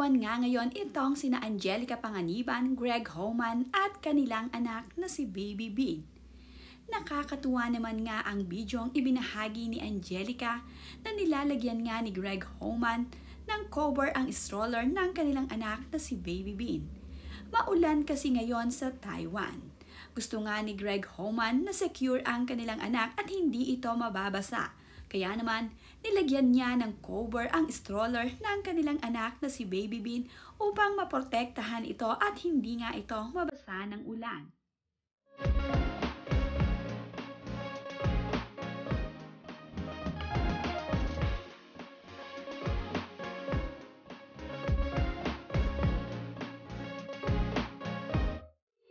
naman nga ngayon itong sina Angelica Panganiban, Greg Homan at kanilang anak na si Baby Bean. Nakakatuwa naman nga ang bidyong ibinahagi ni Angelica na nilalagyan nga ni Greg Homan ng cover ang stroller ng kanilang anak na si Baby Bean. Maulan kasi ngayon sa Taiwan. Gusto nga ni Greg Homan na secure ang kanilang anak at hindi ito mababasa. Kaya naman, nilagyan niya ng cover ang stroller ng kanilang anak na si Baby Bean upang maprotektahan ito at hindi nga ito mabasa ng ulan.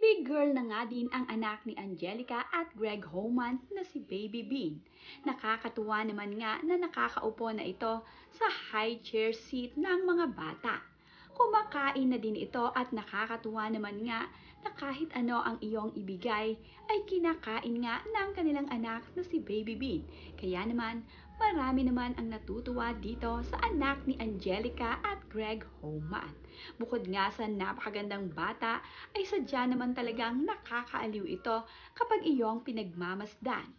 Big girl na nga din ang anak ni Angelica at Greg Homan na si Baby Bean. Nakakatuwa naman nga na nakakaupo na ito sa high chair seat ng mga bata. Kumakain na din ito at nakakatuwa naman nga na kahit ano ang iyong ibigay ay kinakain nga ng kanilang anak na si Baby Bean. Kaya naman, marami naman ang natutuwa dito sa anak ni Angelica at Greg Homan. Bukod nga sa napakagandang bata, ay sadya naman talagang nakakaaliw ito kapag iyong pinagmamasdan.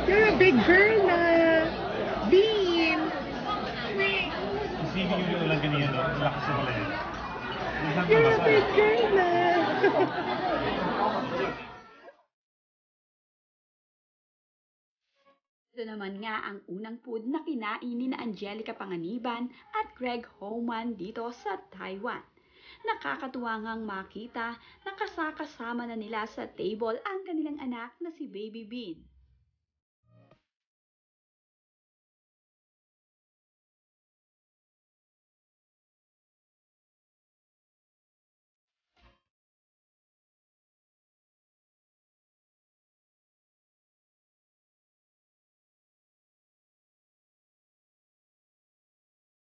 You're a big girl na, Bean. Isipin nyo yung ulang ganyan, no? Lakas na pala yun. You're a big girl na. Ito naman nga ang unang food na kinain ni Angelica Panganiban at Greg Homan dito sa Taiwan. Nakakatuwa ngang makita na kasakasama na nila sa table ang kanilang anak na si Baby Bean.